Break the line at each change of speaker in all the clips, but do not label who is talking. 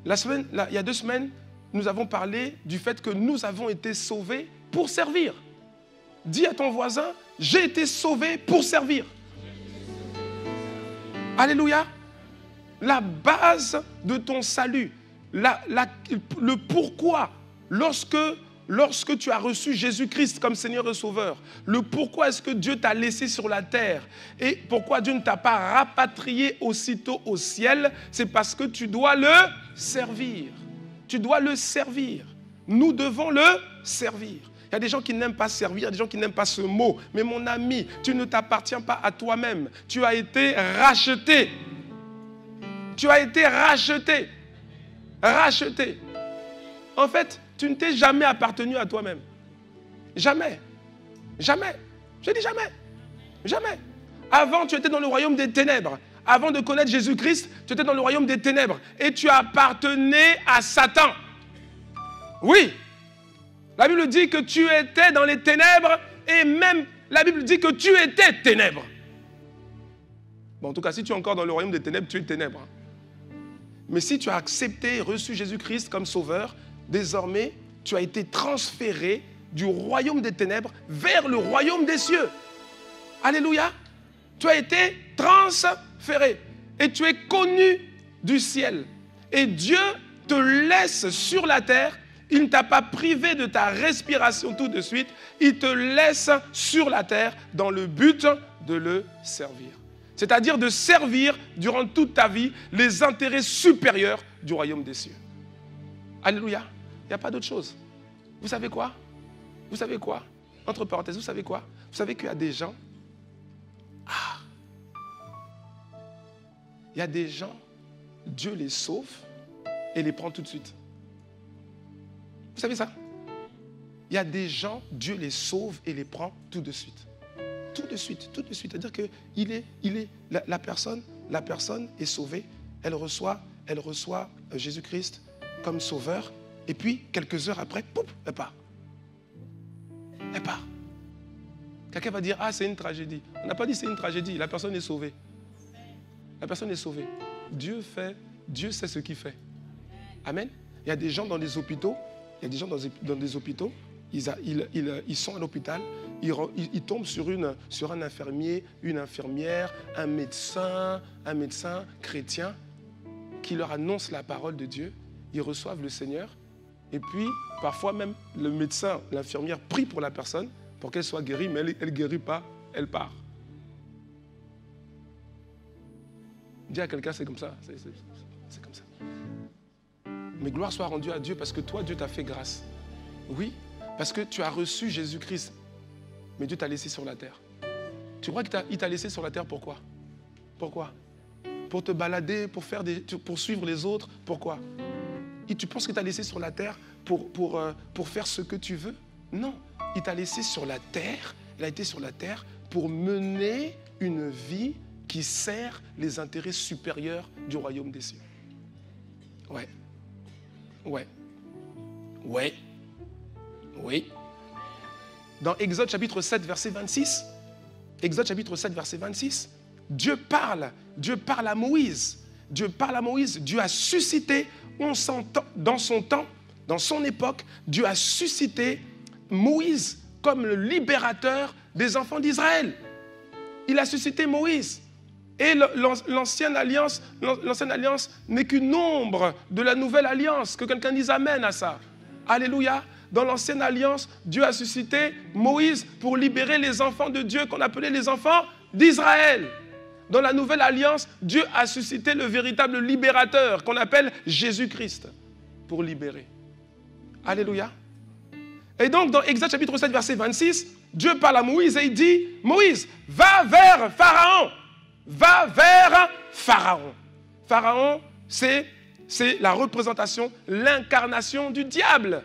Il y a 2 semaines, nous avons parlé du fait que nous avons été sauvés pour servir. Dis à ton voisin, j'ai été sauvé pour servir. Alléluia. La base de ton salut, le pourquoi, lorsque tu as reçu Jésus-Christ comme Seigneur et Sauveur, le pourquoi est-ce que Dieu t'a laissé sur la terre et pourquoi Dieu ne t'a pas rapatrié aussitôt au ciel, c'est parce que tu dois le servir. Tu dois le servir. Nous devons le servir. Il y a des gens qui n'aiment pas servir, il y a des gens qui n'aiment pas ce mot. Mais mon ami, tu ne t'appartiens pas à toi-même. Tu as été racheté. Tu as été racheté. Racheté. En fait, tu ne t'es jamais appartenu à toi-même. Jamais. Jamais. Je dis jamais. Jamais. Avant, tu étais dans le royaume des ténèbres. Avant de connaître Jésus-Christ, tu étais dans le royaume des ténèbres. Et tu appartenais à Satan. Oui. La Bible dit que tu étais dans les ténèbres et même la Bible dit que tu étais ténèbres. Bon, en tout cas, si tu es encore dans le royaume des ténèbres, tu es ténèbres. Mais si tu as accepté et reçu Jésus-Christ comme sauveur, désormais, tu as été transféré du royaume des ténèbres vers le royaume des cieux. Alléluia. Tu as été transféré et tu es connu du ciel. Et Dieu te laisse sur la terre. Il ne t'a pas privé de ta respiration tout de suite. Il te laisse sur la terre dans le but de le servir. C'est-à-dire de servir durant toute ta vie les intérêts supérieurs du royaume des cieux. Alléluia. Il n'y a pas d'autre chose. Vous savez quoi? Vous savez quoi? Entre parenthèses, vous savez quoi? Vous savez qu'il y a des gens... Il y a des gens, Dieu les sauve et les prend tout de suite. Vous savez ça? Il y a des gens, Dieu les sauve et les prend tout de suite. Tout de suite, tout de suite. C'est-à-dire que la personne est sauvée, elle reçoit Jésus-Christ comme sauveur, et puis quelques heures après, pouf, elle part. Elle part. Quelqu'un va dire, ah, c'est une tragédie. On n'a pas dit c'est une tragédie, la personne est sauvée. La personne est sauvée. Dieu sait ce qu'il fait. Amen. Il y a des gens dans les hôpitaux, ils sont à l'hôpital, ils tombent sur un infirmier, une infirmière, un médecin chrétien qui leur annonce la parole de Dieu. Ils reçoivent le Seigneur et puis parfois même le médecin, l'infirmière prie pour la personne pour qu'elle soit guérie, mais elle ne guérit pas, elle part. Dis à quelqu'un, c'est comme ça. C'est comme ça. Mais gloire soit rendue à Dieu parce que toi, Dieu t'a fait grâce. Oui, parce que tu as reçu Jésus-Christ. Mais Dieu t'a laissé sur la terre. Tu crois qu'il t'a laissé sur la terre pourquoi? Pourquoi? Pour te balader, pour suivre les autres. Pourquoi? Et tu penses qu'il t'a laissé sur la terre pour faire ce que tu veux? Non, il t'a laissé sur la terre. Il a été sur la terre pour mener une vie qui sert les intérêts supérieurs du royaume des cieux. Ouais. Oui. Dans Exode chapitre 7, verset 26, Dieu parle à Moïse. Dieu a suscité, dans son temps, dans son époque, Dieu a suscité Moïse comme le libérateur des enfants d'Israël. Il a suscité Moïse. Et l'ancienne alliance n'est qu'une ombre de la nouvelle alliance. Que quelqu'un dise amen à ça. Alléluia. Dans l'ancienne alliance, Dieu a suscité Moïse pour libérer les enfants de Dieu qu'on appelait les enfants d'Israël. Dans la nouvelle alliance, Dieu a suscité le véritable libérateur qu'on appelle Jésus-Christ pour libérer. Alléluia. Et donc, dans Exode chapitre 7, verset 26, Dieu parle à Moïse et il dit, Moïse, va vers Pharaon. Va vers Pharaon. Pharaon, c'est la représentation, l'incarnation du diable.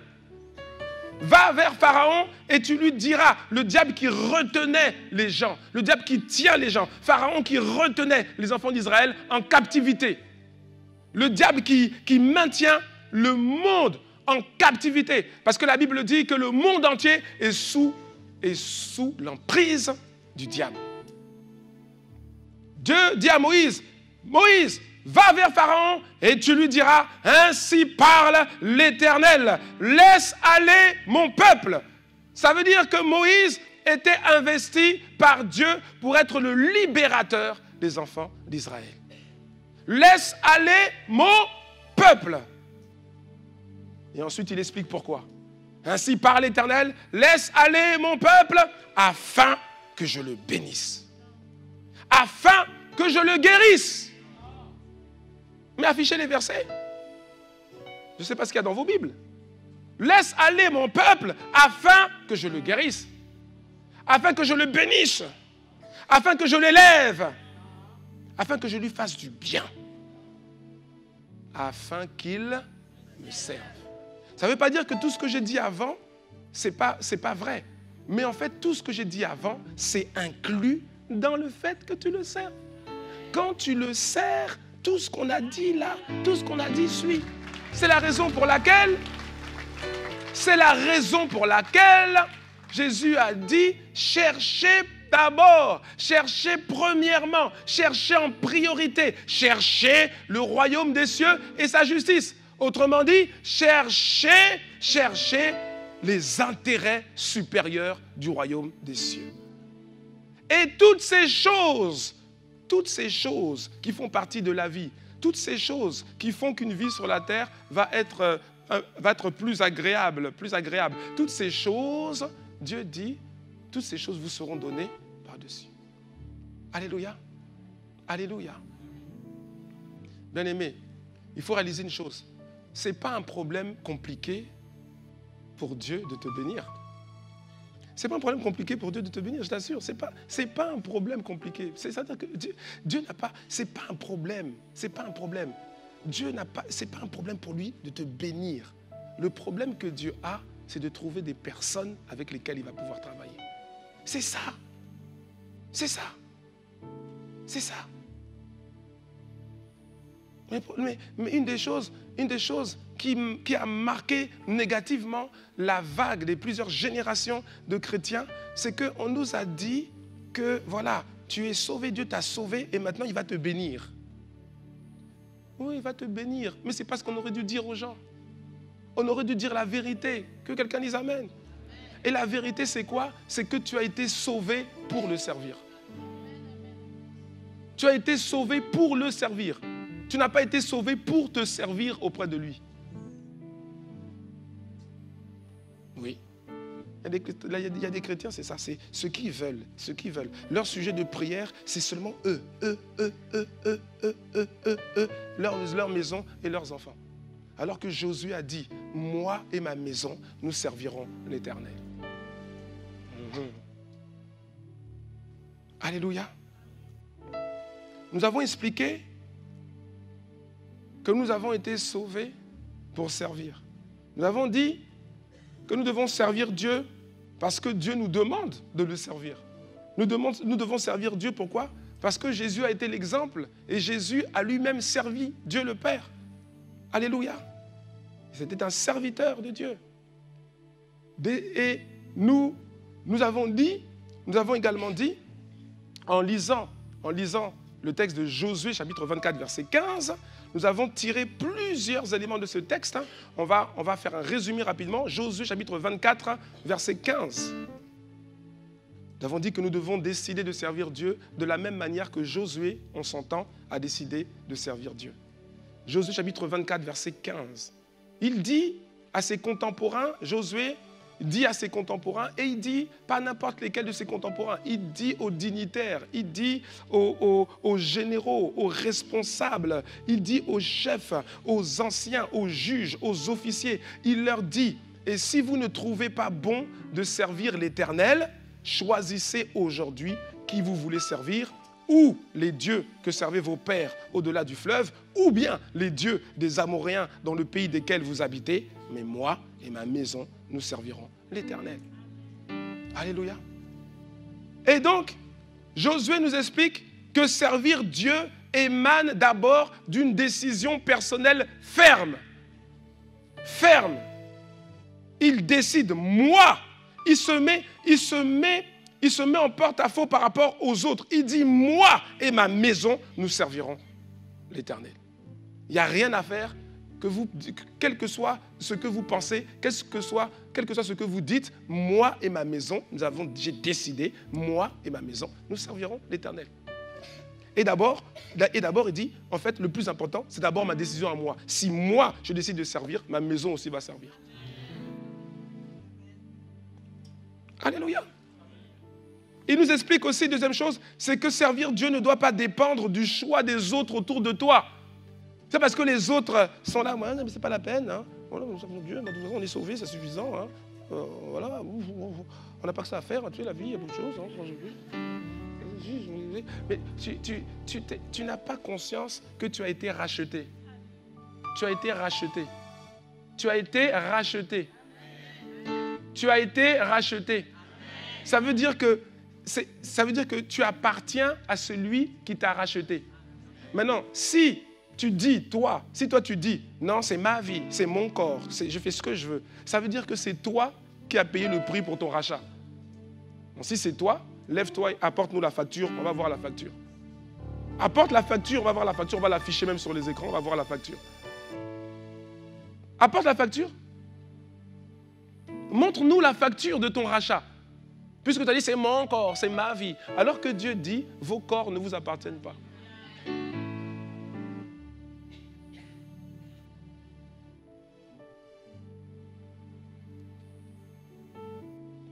Va vers Pharaon et tu lui diras, le diable qui retenait les gens, le diable qui tient les gens, Pharaon qui retenait les enfants d'Israël en captivité. Le diable qui maintient le monde en captivité. Parce que la Bible dit que le monde entier est sous l'emprise du diable. Dieu dit à Moïse, Moïse, va vers Pharaon et tu lui diras, ainsi parle l'Éternel, laisse aller mon peuple. Ça veut dire que Moïse était investi par Dieu pour être le libérateur des enfants d'Israël. Laisse aller mon peuple. Et ensuite, il explique pourquoi. Ainsi parle l'Éternel, laisse aller mon peuple afin que je le bénisse. Afin que je le guérisse. Mais affichez les versets. Je ne sais pas ce qu'il y a dans vos Bibles. Laisse aller mon peuple afin que je le guérisse. Afin que je le bénisse. Afin que je l'élève. Afin que je lui fasse du bien. Afin qu'il me serve. Ça ne veut pas dire que tout ce que j'ai dit avant, c'est pas vrai. Mais en fait, tout ce que j'ai dit avant, c'est inclus dans le fait que tu le serves. Quand tu le sers, tout ce qu'on a dit là, tout ce qu'on a dit suit. C'est la raison pour laquelle Jésus a dit, cherchez d'abord, cherchez premièrement, cherchez en priorité, cherchez le royaume des cieux et sa justice. Autrement dit, cherchez les intérêts supérieurs du royaume des cieux. Et toutes ces choses qui font partie de la vie, toutes ces choses qui font qu'une vie sur la terre va être plus agréable. Toutes ces choses, Dieu dit, toutes ces choses vous seront données par-dessus. Alléluia. Alléluia. Bien-aimé, il faut réaliser une chose. Ce n'est pas un problème compliqué pour Dieu de te bénir. Ce n'est pas un problème compliqué pour Dieu de te bénir, je t'assure. Ce n'est pas un problème compliqué. C'est-à-dire que Dieu n'a pas... Ce n'est pas un problème. Ce n'est pas un problème. Dieu n'a pas... Ce n'est pas un problème pour lui de te bénir. Le problème que Dieu a, c'est de trouver des personnes avec lesquelles il va pouvoir travailler. C'est ça. C'est ça. C'est ça. Mais une des choses qui a marqué négativement la vague des plusieurs générations de chrétiens, c'est qu'on nous a dit que, voilà, tu es sauvé, Dieu t'a sauvé et maintenant il va te bénir. Oui, il va te bénir, mais c'est pas ce qu'on aurait dû dire aux gens. On aurait dû dire la vérité, que quelqu'un dise amen. Et la vérité, c'est quoi? C'est que tu as été sauvé pour le servir. Tu as été sauvé pour le servir. Tu n'as pas été sauvé pour te servir auprès de lui. Oui. Il y a des chrétiens, c'est ça. C'est ce qu'ils veulent. Ce qu'ils veulent. Leur sujet de prière, c'est seulement eux. Leur maison et leurs enfants. Alors que Josué a dit, moi et ma maison, nous servirons l'Éternel. Alléluia. Nous avons expliqué que nous avons été sauvés pour servir. Nous avons dit que nous devons servir Dieu parce que Dieu nous demande de le servir. Nous devons servir Dieu, pourquoi? Parce que Jésus a été l'exemple et Jésus a lui-même servi Dieu le Père. Alléluia. C'était un serviteur de Dieu. Et nous avons également dit, en lisant le texte de Josué, chapitre 24, verset 15, nous avons tiré plusieurs éléments de ce texte. On va faire un résumé rapidement. Josué, chapitre 24, verset 15. Nous avons dit que nous devons décider de servir Dieu de la même manière que Josué, on s'entend, a décidé de servir Dieu. Josué, chapitre 24, verset 15. Il dit à ses contemporains, Josué dit à ses contemporains, et il dit pas n'importe lesquels de ses contemporains, il dit aux dignitaires, il dit aux généraux, aux responsables, il dit aux chefs, aux anciens, aux juges, aux officiers, il leur dit, et si vous ne trouvez pas bon de servir l'Éternel, choisissez aujourd'hui qui vous voulez servir, ou les dieux que servaient vos pères au-delà du fleuve, ou bien les dieux des Amoréens dans le pays desquels vous habitez, mais moi et ma maison, nous servirons l'Éternel. Alléluia. Et donc, Josué nous explique que servir Dieu émane d'abord d'une décision personnelle ferme. Ferme. Il décide, moi, il se met en porte-à-faux par rapport aux autres. Il dit, moi et ma maison, nous servirons l'Éternel. Il n'y a rien à faire, quel que soit ce que vous pensez, quel que soit ce que vous dites, moi et ma maison, j'ai décidé, moi et ma maison, nous servirons l'Éternel. Et d'abord, il dit, en fait, le plus important, c'est d'abord ma décision à moi. Si moi, je décide de servir, ma maison aussi va servir. Alléluia. Il nous explique aussi, deuxième chose, c'est que servir Dieu ne doit pas dépendre du choix des autres autour de toi. C'est parce que les autres sont là, mais c'est pas la peine. Hein. Voilà, nous servons Dieu, de toute façon, on est sauvés, c'est suffisant. Hein. Voilà, on n'a pas que ça à faire, tu sais, la vie, il y a beaucoup de choses. Hein. Mais tu n'as pas conscience que tu as été racheté. Tu as été racheté. Tu as été racheté. Tu as été racheté. Ça veut dire que tu appartiens à celui qui t'a racheté. Maintenant, si toi tu dis, non, c'est ma vie, c'est mon corps, je fais ce que je veux, ça veut dire que c'est toi qui as payé le prix pour ton rachat. Donc, si c'est toi, lève-toi et apporte-nous la facture, on va voir la facture. Apporte la facture, on va voir la facture, on va l'afficher même sur les écrans, on va voir la facture. Apporte la facture. Montre-nous la facture de ton rachat. Puisque tu as dit, c'est mon corps, c'est ma vie. Alors que Dieu dit, vos corps ne vous appartiennent pas.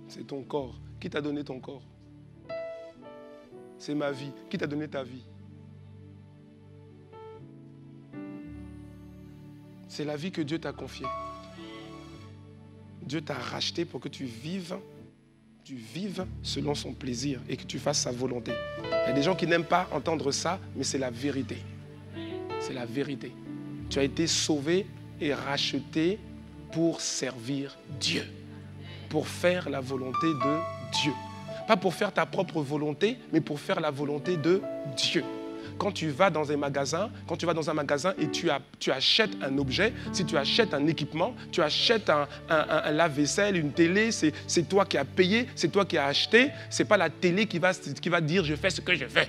C'est ton corps. Qui t'a donné ton corps? C'est ma vie. Qui t'a donné ta vie? C'est la vie que Dieu t'a confiée. Dieu t'a racheté pour que tu vives selon son plaisir et que tu fasses sa volonté. Il y a des gens qui n'aiment pas entendre ça, mais c'est la vérité. C'est la vérité. Tu as été sauvé et racheté pour servir Dieu, pour faire la volonté de Dieu. Pas pour faire ta propre volonté, mais pour faire la volonté de Dieu. Quand tu vas dans un magasin et tu achètes un objet, si tu achètes un équipement, tu achètes un lave-vaisselle, une télé, c'est toi qui as payé, c'est toi qui as acheté. Ce n'est pas la télé qui va dire « je fais ce que je veux ».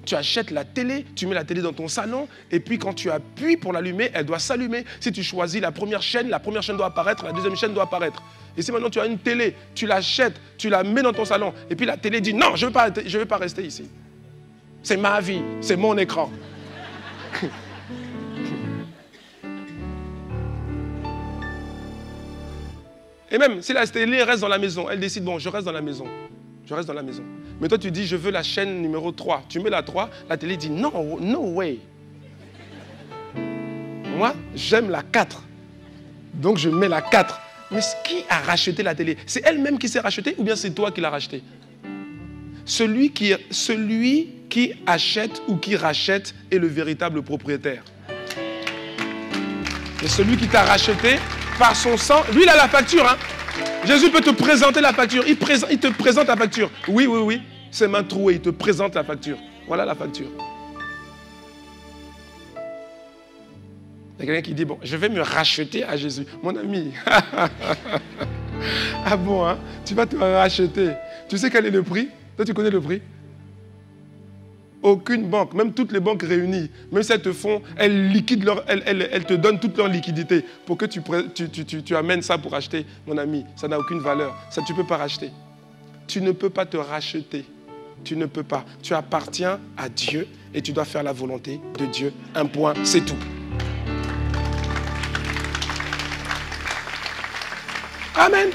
Tu achètes la télé, tu mets la télé dans ton salon, et puis quand tu appuies pour l'allumer, elle doit s'allumer. Si tu choisis la première chaîne doit apparaître, la deuxième chaîne doit apparaître. Et si maintenant tu as une télé, tu l'achètes, tu la mets dans ton salon, et puis la télé dit non, je ne veux pas rester ici. C'est ma vie, c'est mon écran. Et même si la télé reste dans la maison, elle décide, bon, je reste dans la maison. Je reste dans la maison. Mais toi, tu dis, je veux la chaîne numéro 3. Tu mets la 3, la télé dit, non, no way. Moi, j'aime la 4. Donc, je mets la 4. Mais qui a racheté la télé? C'est elle-même qui s'est rachetée ou bien c'est toi qui l'as rachetée? Celui qui achète ou qui rachète est le véritable propriétaire. Et celui qui t'a racheté par son sang, lui, il a la facture, hein. Jésus peut te présenter la facture. Il te présente la facture. Oui. C'est main trouée. Il te présente la facture. Voilà la facture. Il y a quelqu'un qui dit, bon, je vais me racheter à Jésus. Mon ami. Ah bon, hein? Tu vas te racheter. Tu sais quel est le prix? Toi, tu connais le prix? Aucune banque, même toutes les banques réunies, même si elles te font, elles te donnent toute leur liquidité pour que tu amènes ça pour acheter, mon ami. Ça n'a aucune valeur. Ça, tu ne peux pas racheter. Tu ne peux pas te racheter. Tu ne peux pas. Tu appartiens à Dieu et tu dois faire la volonté de Dieu. Un point, c'est tout. Amen.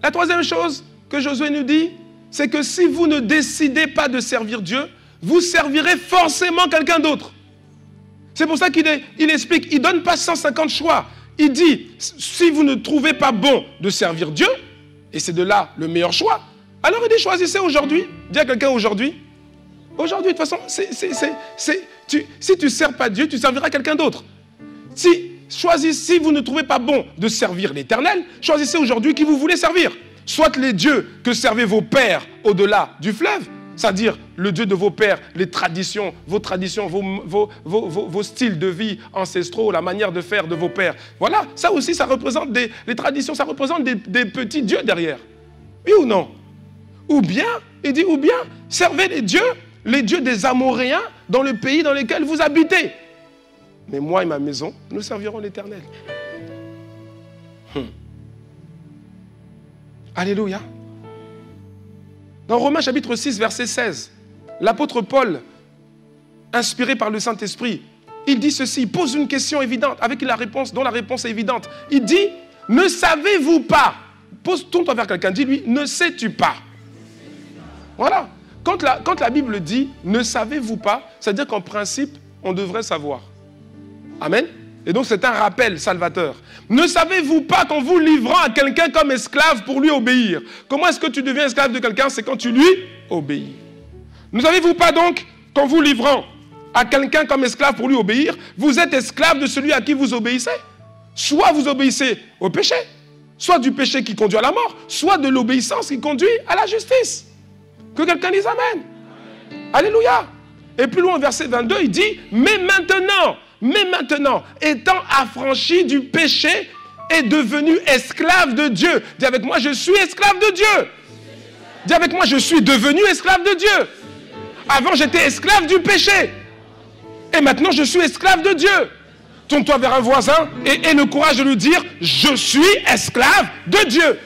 La troisième chose que Josué nous dit, c'est que si vous ne décidez pas de servir Dieu, vous servirez forcément quelqu'un d'autre. C'est pour ça qu'il explique, il ne donne pas 150 choix. Il dit, si vous ne trouvez pas bon de servir Dieu, et c'est de là le meilleur choix, alors il dit, choisissez aujourd'hui. Dis à quelqu'un aujourd'hui. Aujourd'hui, de toute façon, si tu ne sers pas Dieu, tu serviras quelqu'un d'autre. Si vous ne trouvez pas bon de servir l'Éternel, choisissez aujourd'hui qui vous voulez servir. Soit les dieux que servaient vos pères au-delà du fleuve, c'est-à-dire le Dieu de vos pères, vos traditions, vos styles de vie ancestraux, la manière de faire de vos pères. Voilà, ça aussi, ça représente les traditions, ça représente des petits dieux derrière. Oui ou non? Ou bien, il dit, ou bien, servez les dieux les dieux des Amoréens dans le pays dans lequel vous habitez. Mais moi et ma maison, nous servirons l'Éternel. Alléluia. Dans Romains chapitre 6, verset 16, l'apôtre Paul, inspiré par le Saint-Esprit, il dit ceci, il pose une question évidente, avec la réponse, dont la réponse est évidente. Il dit, ne savez-vous pas? Tourne-toi vers quelqu'un, dis-lui, ne sais-tu pas? Voilà. Quand la Bible dit, ne savez-vous pas, c'est-à-dire qu'en principe, on devrait savoir. Amen. Et donc c'est un rappel salvateur. Ne savez-vous pas qu'en vous livrant à quelqu'un comme esclave pour lui obéir? Comment est-ce que tu deviens esclave de quelqu'un? C'est quand tu lui obéis. Ne savez-vous pas donc qu'en vous livrant à quelqu'un comme esclave pour lui obéir, vous êtes esclave de celui à qui vous obéissez? Soit vous obéissez au péché, soit du péché qui conduit à la mort, soit de l'obéissance qui conduit à la justice. Que quelqu'un dise Amen. Alléluia. Et plus loin, au verset 22, il dit, mais maintenant, étant affranchi du péché et devenu esclave de Dieu. Dis avec moi, je suis esclave de Dieu. Dis avec moi, je suis devenu esclave de Dieu. Avant, j'étais esclave du péché. Et maintenant, je suis esclave de Dieu. Tourne-toi vers un voisin et aie le courage de lui dire, je suis esclave de Dieu.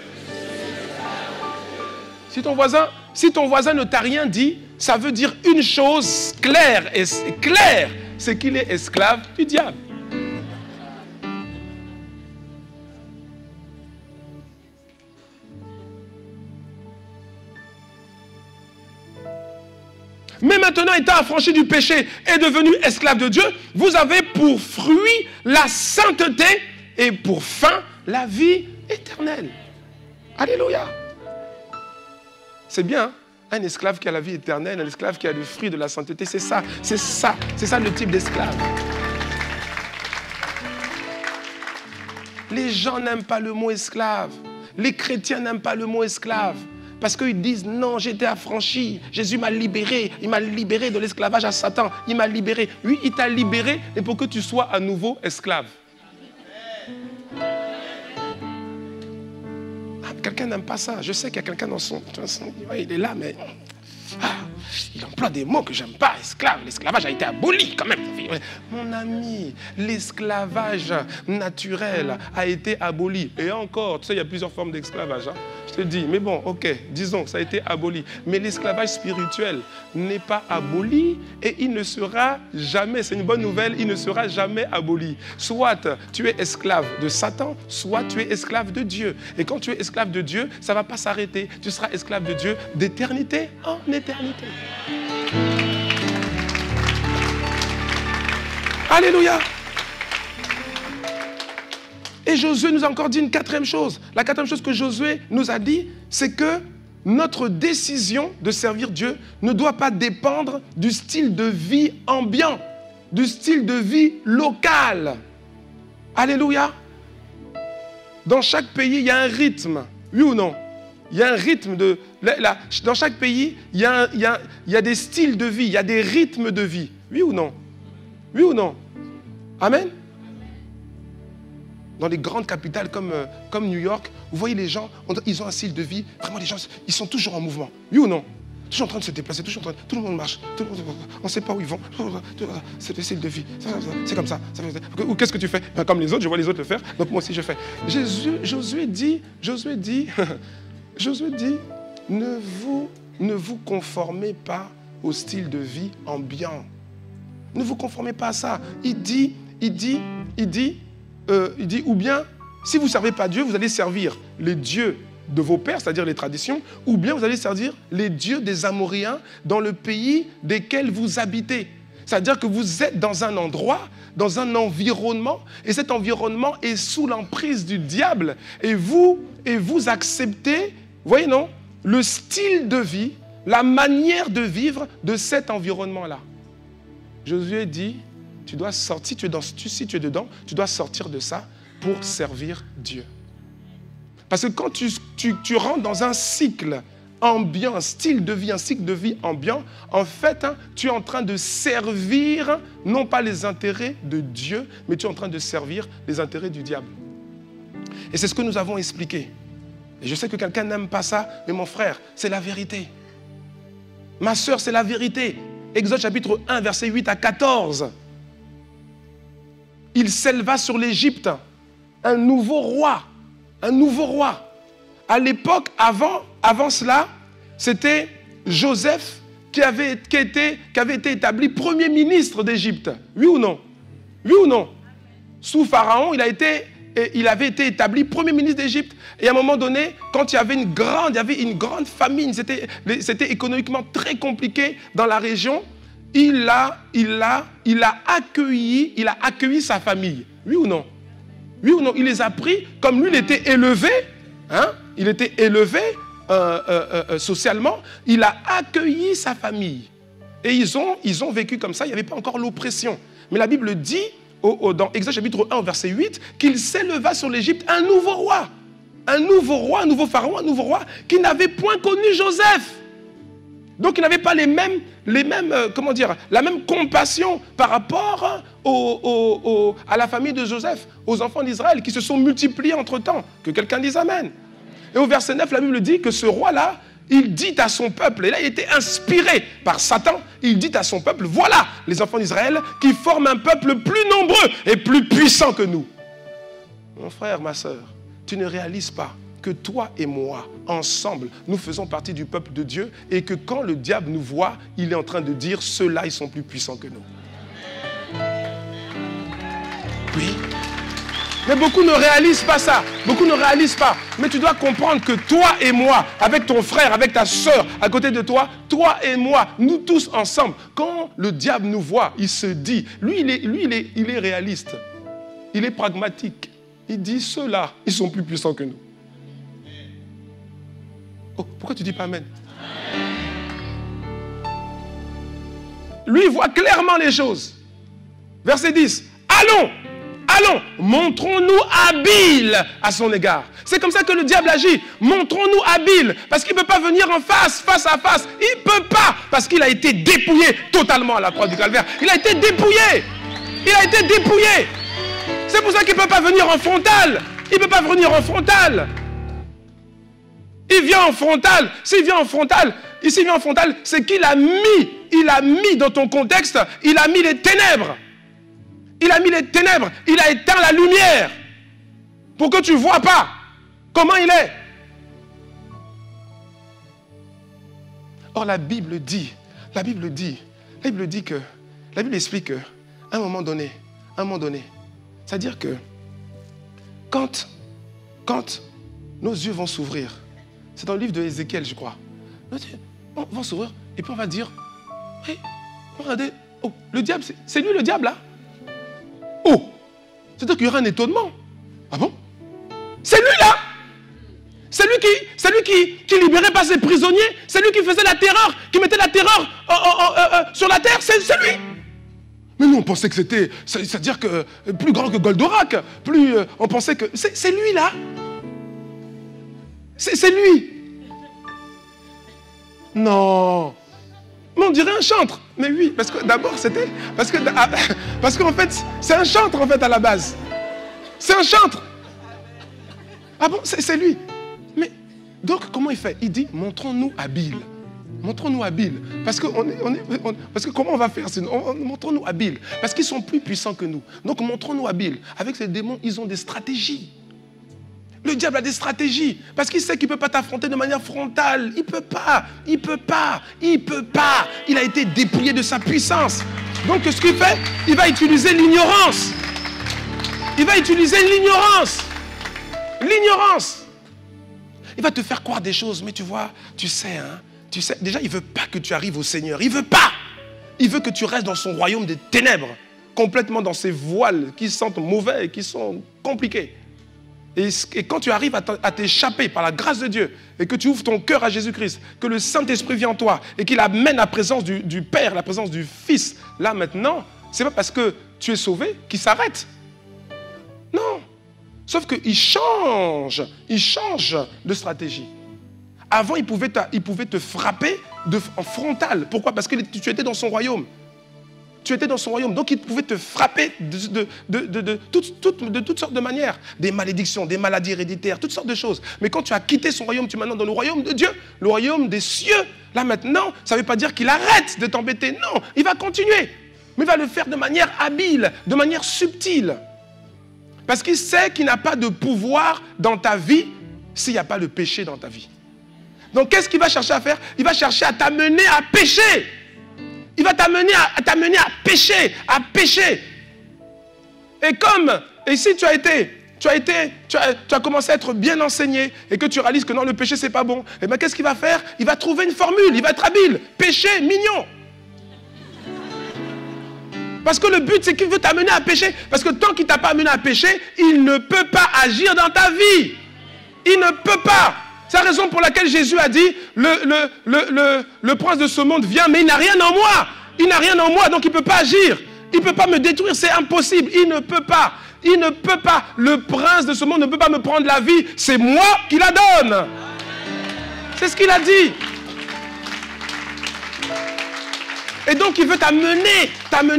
Si ton voisin ne t'a rien dit, ça veut dire une chose claire, c'est qu'il est esclave du diable. Mais maintenant, étant affranchi du péché et devenu esclave de Dieu, vous avez pour fruit la sainteté et pour fin la vie éternelle. Alléluia. C'est bien, hein? Un esclave qui a la vie éternelle, un esclave qui a le fruit de la sainteté, c'est ça le type d'esclave. Les gens n'aiment pas le mot esclave. Les chrétiens n'aiment pas le mot esclave. Parce qu'ils disent, non, j'ai été affranchi. Jésus m'a libéré. Il m'a libéré de l'esclavage à Satan. Il m'a libéré. Oui, il t'a libéré, mais pour que tu sois à nouveau esclave. Quelqu'un n'aime pas ça. Je sais qu'il y a quelqu'un dans son... Il est là, mais... il emploie des mots que j'aime pas. Esclave. L'esclavage a été aboli quand même. Mon ami, l'esclavage naturel a été aboli. Et encore, tu sais, il y a plusieurs formes d'esclavage. Hein? Je te dis, mais bon, ok, disons, ça a été aboli. Mais l'esclavage spirituel n'est pas aboli et il ne sera jamais, c'est une bonne nouvelle, il ne sera jamais aboli. Soit tu es esclave de Satan, soit tu es esclave de Dieu. Et quand tu es esclave de Dieu, ça ne va pas s'arrêter. Tu seras esclave de Dieu d'éternité en éternité. Alléluia. Et Josué nous a encore dit une quatrième chose. La quatrième chose que Josué nous a dit, c'est que notre décision de servir Dieu ne doit pas dépendre du style de vie ambiant, du style de vie local. Alléluia. Dans chaque pays, il y a un rythme. Oui ou non? Il y a un rythme de... dans chaque pays, il y a des styles de vie, il y a des rythmes de vie. Oui ou non? Oui ou non? Amen. Dans les grandes capitales comme New York, vous voyez les gens, ils ont un style de vie, vraiment les gens, ils sont toujours en mouvement. Oui ou non? Toujours en train de se déplacer, tout le monde marche, on ne sait pas où ils vont. C'est le style de vie, c'est comme ça. Ou qu'est-ce que tu fais? Ben, comme les autres, je vois les autres le faire, donc moi aussi je fais. Josué dit, ne vous conformez pas au style de vie ambiant. Ne vous conformez pas à ça. Il dit, ou bien, si vous ne servez pas Dieu, vous allez servir les dieux de vos pères, c'est-à-dire les traditions, ou bien vous allez servir les dieux des Amoréens dans le pays desquels vous habitez. C'est-à-dire que vous êtes dans un endroit, dans un environnement, et cet environnement est sous l'emprise du diable, et vous acceptez, voyez non, le style de vie, la manière de vivre de cet environnement-là. Josué dit, tu dois sortir, si tu es dedans, tu dois sortir de ça pour servir Dieu. Parce que quand tu rentres dans un cycle ambiant, un style de vie, un cycle de vie ambiant, en fait, tu es en train de servir, non pas les intérêts de Dieu, mais tu es en train de servir les intérêts du diable. Et c'est ce que nous avons expliqué. Et je sais que quelqu'un n'aime pas ça, mais mon frère, c'est la vérité. Ma sœur, c'est la vérité. Exode chapitre 1, verset 8 à 14. Il s'éleva sur l'Égypte un nouveau roi. Un nouveau roi. À l'époque, avant cela, c'était Joseph qui avait été établi premier ministre d'Égypte. Oui ou non? Oui ou non? Sous Pharaon, il avait été établi premier ministre d'Égypte. Et à un moment donné, quand il y avait une grande famine, c'était économiquement très compliqué dans la région, il a accueilli sa famille. Oui ou non? Oui ou non? Il les a pris, comme lui, il était élevé, hein? Il était élevé socialement, il a accueilli sa famille. Et ils ont vécu comme ça, il n'y avait pas encore l'oppression. Mais la Bible dit, dans Exode chapitre 1, verset 8, qu'il s'éleva sur l'Égypte un nouveau roi. Un nouveau roi, un nouveau pharaon, un nouveau roi qui n'avait point connu Joseph. Donc il n'avait pas la même compassion par rapport à la famille de Joseph, aux enfants d'Israël qui se sont multipliés entre-temps. Que quelqu'un dise Amen. Et au verset 9, la Bible dit que ce roi-là, il dit à son peuple, et là il était inspiré par Satan, il dit à son peuple, voilà les enfants d'Israël qui forment un peuple plus nombreux et plus puissant que nous. Mon frère, ma soeur, tu ne réalises pas que toi et moi, ensemble, nous faisons partie du peuple de Dieu et que quand le diable nous voit, il est en train de dire, ceux-là, ils sont plus puissants que nous. Oui. Mais beaucoup ne réalisent pas ça. Beaucoup ne réalisent pas. Mais tu dois comprendre que toi et moi, avec ton frère, avec ta soeur à côté de toi, toi et moi, nous tous ensemble, quand le diable nous voit, il se dit, lui, il est réaliste. Il est pragmatique. Il dit, ceux-là, ils sont plus puissants que nous. Oh, pourquoi tu dis pas Amen? Lui voit clairement les choses. Verset 10. Allons, montrons-nous habiles à son égard. C'est comme ça que le diable agit. Montrons-nous habiles. Parce qu'il ne peut pas venir en face à face. Il ne peut pas. Parce qu'il a été dépouillé totalement à la croix du Calvaire. Il a été dépouillé. C'est pour ça qu'il ne peut pas venir en frontal. Il vient en frontal. S'il vient en frontal, c'est qu'il a mis dans ton contexte, il a mis les ténèbres. Il a éteint la lumière pour que tu ne vois pas comment il est. Or, la Bible explique qu'à un moment donné, c'est-à-dire que quand nos yeux vont s'ouvrir, c'est dans le livre de Ézéchiel, je crois, nos yeux vont s'ouvrir et puis on va dire, hey, regardez, oh, le diable, c'est lui le diable là? Oh, c'est-à-dire qu'il y aura un étonnement. Ah bon? C'est lui là? C'est lui qui libérait pas ses prisonniers? C'est lui qui faisait la terreur, qui mettait la terreur sur la terre? C'est lui? Mais nous on pensait que c'était, c'est-à-dire que plus grand que Goldorak, on pensait que c'est lui là? C'est lui? Non. Mais on dirait un chantre. Mais oui, parce que d'abord c'était... Parce qu'en fait, c'est un chantre en fait à la base. C'est un chantre. Ah bon, c'est lui. Mais donc comment il fait? Il dit, montrons-nous habiles. Montrons-nous habiles. Parce que, parce que comment on va faire sinon? Montrons-nous habiles. Parce qu'ils sont plus puissants que nous. Donc montrons-nous habiles. Avec ces démons, ils ont des stratégies. Le diable a des stratégies. Parce qu'il sait qu'il ne peut pas t'affronter de manière frontale. Il ne peut pas. Il a été dépouillé de sa puissance. Donc ce qu'il fait, il va utiliser l'ignorance. L'ignorance. Il va te faire croire des choses. Mais tu vois, tu sais, déjà, il ne veut pas que tu arrives au Seigneur. Il ne veut pas. Il veut que tu restes dans son royaume des ténèbres. Complètement dans ses voiles qui sentent mauvais et qui sont compliqués. Et quand tu arrives à t'échapper par la grâce de Dieu et que tu ouvres ton cœur à Jésus-Christ, que le Saint-Esprit vient en toi et qu'il amène la présence du Père, la présence du Fils, là maintenant, ce n'est pas parce que tu es sauvé qu'il s'arrête. Non. Sauf qu'il change de stratégie. Avant, il pouvait te frapper en frontal. Pourquoi? Parce que tu étais dans son royaume. tu étais dans son royaume. Donc il pouvait te frapper de toutes sortes de manières. Des malédictions, des maladies héréditaires, toutes sortes de choses. Mais quand tu as quitté son royaume, tu es maintenant dans le royaume de Dieu, le royaume des cieux. Là maintenant, ça ne veut pas dire qu'il arrête de t'embêter. Non, il va continuer. Mais il va le faire de manière habile, de manière subtile. Parce qu'il sait qu'il n'a pas de pouvoir dans ta vie s'il n'y a pas le péché dans ta vie. Donc qu'est-ce qu'il va chercher à faire? Il va chercher à t'amener à pécher. Il va t'amener à pécher, à pécher. Et si tu as commencé à être bien enseigné et que tu réalises que non, le péché, c'est pas bon, et bien qu'est-ce qu'il va faire? Il va trouver une formule, il va être habile. Péché mignon. Parce que le but, c'est qu'il veut t'amener à pécher. Parce que tant qu'il ne t'a pas amené à pécher, il ne peut pas agir dans ta vie. Il ne peut pas. C'est la raison pour laquelle Jésus a dit, le prince de ce monde vient, mais il n'a rien en moi. Il n'a rien en moi, donc il ne peut pas agir. Il ne peut pas me détruire, c'est impossible. Il ne peut pas. Il ne peut pas. Le prince de ce monde ne peut pas me prendre la vie. C'est moi qui la donne. C'est ce qu'il a dit. Et donc, il veut t'amener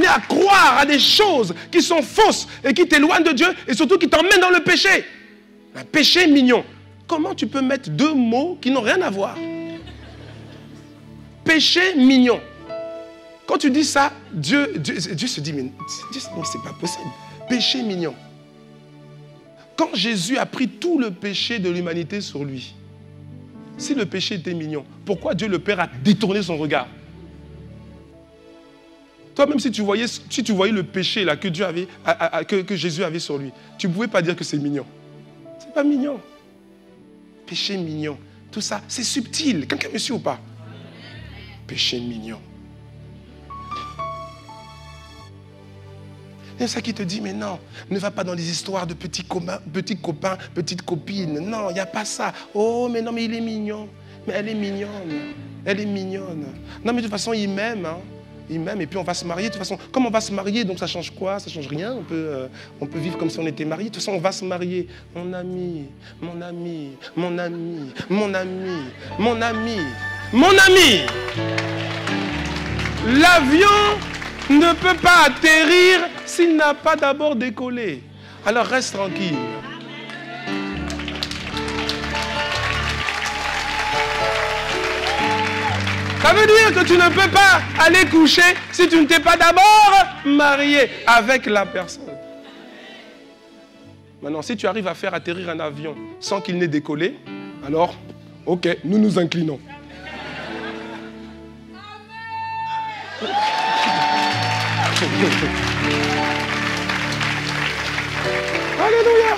à croire à des choses qui sont fausses et qui t'éloignent de Dieu et surtout qui t'emmènent dans le péché. Un péché mignon. Comment tu peux mettre deux mots qui n'ont rien à voir? Péché mignon. Quand tu dis ça, Dieu se dit, mais c'est pas possible. Péché mignon. Quand Jésus a pris tout le péché de l'humanité sur lui, si le péché était mignon, pourquoi Dieu le Père a détourné son regard? Toi, même si tu voyais le péché là, que Jésus avait sur lui, tu ne pouvais pas dire que c'est mignon. Ce n'est pas mignon. Péché mignon. Tout ça, c'est subtil. Quelqu'un me suit ou pas? Péché mignon. Et ça qui te dit, mais non, ne va pas dans les histoires de petits copains, petites copines. Non, il n'y a pas ça. Oh, mais non, mais il est mignon. Mais elle est mignonne. Elle est mignonne. Non, mais de toute façon, il m'aime, hein. Il m'aime et puis on va se marier. De toute façon, comme on va se marier, donc ça change quoi? Ça change rien. On peut vivre comme si on était mariés. De toute façon, on va se marier. Mon ami, mon ami, mon ami, mon ami, mon ami, mon ami. L'avion ne peut pas atterrir s'il n'a pas d'abord décollé. Alors reste tranquille. Ça veut dire que tu ne peux pas aller coucher si tu ne t'es pas d'abord marié avec la personne. Maintenant, si tu arrives à faire atterrir un avion sans qu'il n'ait décollé, alors, ok, nous nous inclinons. Alléluia.